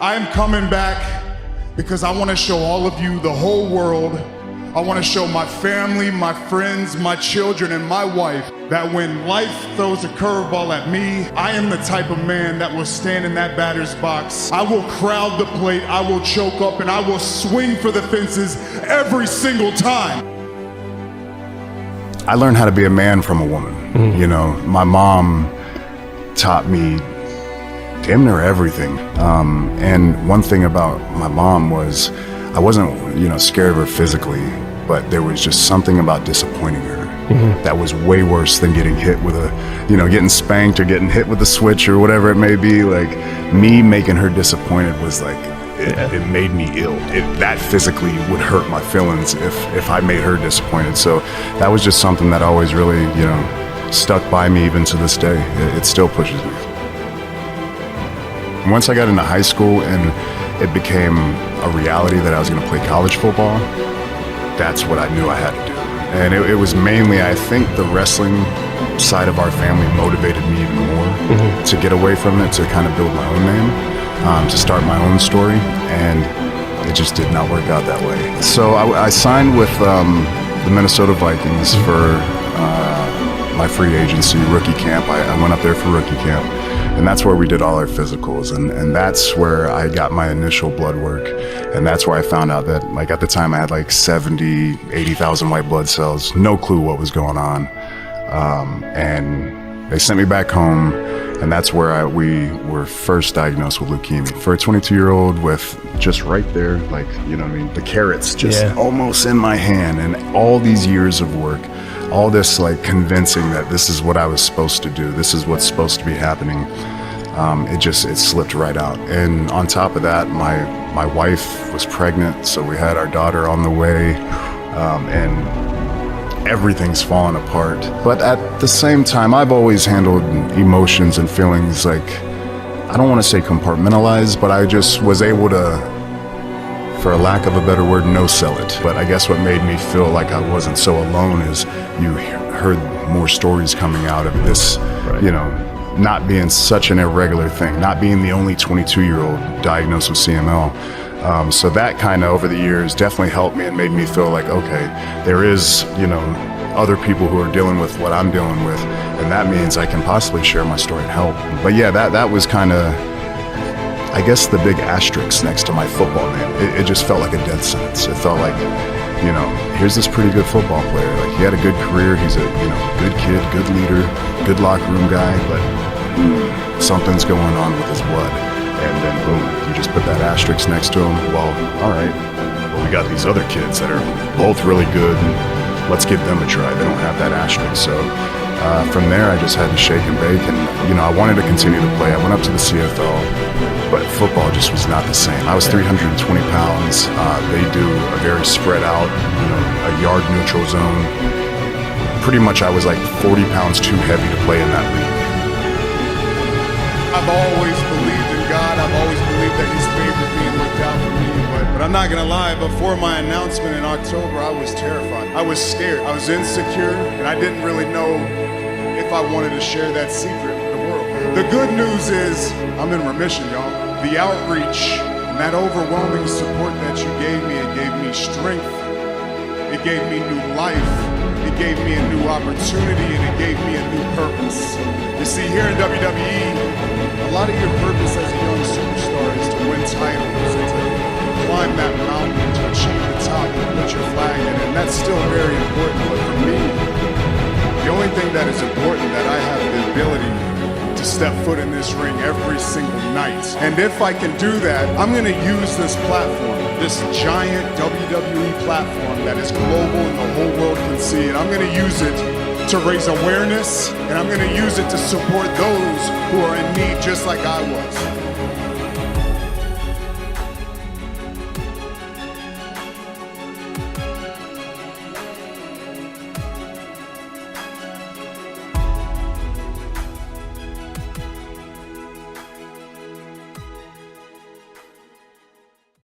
I am coming back because I want to show all of you, the whole world, I want to show my family, my friends, my children, and my wife that when life throws a curveball at me, I am the type of man that will stand in that batter's box. I will crowd the plate, I will choke up, and I will swing for the fences every single time. I learned how to be a man from a woman. You know, my mom taught me damn near everything. And one thing about my mom was I wasn't, scared of her physically, but there was just something about disappointing her that was way worse than getting hit with getting spanked or getting hit with a switch or whatever it may be. Like, me making her disappointed was like, it made me ill. That physically would hurt my feelings if I made her disappointed. So that was just something that always really, stuck by me even to this day. It still pushes me. Once I got into high school and it became a reality that I was going to play college football, that's what I knew I had to do. And it was mainly, I think, the wrestling side of our family motivated me even more to get away from it, to kind of build my own name, to start my own story, and it just did not work out that way. So I signed with the Minnesota Vikings for my free agency, rookie camp. I went up there for rookie camp. And that's where we did all our physicals, and that's where I got my initial blood work, and that's where I found out that, like, at the time I had like 80,000 white blood cells, no clue what was going on, and they sent me back home, and that's where we were first diagnosed with leukemia. For a 22-year-old with just right there, like, the carrots just almost in my hand, and all these years of work, all this like convincing that this is what I was supposed to do, this is what's supposed to be happening, it slipped right out. And on top of that, my wife was pregnant, so we had our daughter on the way, and everything's fallen apart. But at the same time, I've always handled emotions and feelings like, I don't want to say compartmentalized, but I just was able to, for a lack of a better word, no-sell it. But I guess what made me feel like I wasn't so alone is you heard more stories coming out of this, not being such an irregular thing, not being the only 22-year-old diagnosed with CML. So that kind of, over the years, definitely helped me and made me feel like, okay, there is, other people who are dealing with what I'm dealing with, and that means I can possibly share my story and help. But yeah, that was kind of, I guess, the big asterisk next to my football name. It just felt like a death sentence. It felt like, here's this pretty good football player. Like, he had a good career. He's a, good kid, good leader, good locker room guy, but something's going on with his blood. And then boom, you just put that asterisk next to him. Well, all right, well, we got these other kids that are both really good, and let's give them a try. They don't have that asterisk. So from there, I just had to shake and bake, and I wanted to continue to play. I went up to the CFL, but football just was not the same. I was 320 pounds. They do a very spread out, a yard neutral zone. Pretty much I was like 40 pounds too heavy to play in that league. I've always believed in God. I've always believed that He's favored me and looked out for me. But I'm not gonna lie, before my announcement in October, I was terrified. I was scared. I was insecure, and I didn't really know if I wanted to share that secret with the world. The good news is I'm in remission, y'all. The outreach and that overwhelming support that you gave me, it gave me strength. It gave me new life. It gave me a new opportunity, and it gave me a new purpose. You see, here in WWE, a lot of your purpose as a young superstar is to win titles and to climb that mountain, to achieve the top and put your flag in it, and that's still very important. But for me, the only thing that is important, that I have the ability to step foot in this ring every single night. And if I can do that, I'm gonna use this platform, this giant WWE platform that is global and the whole world can see it. I'm gonna use it to raise awareness, and I'm gonna use it to support those who are in need just like I was.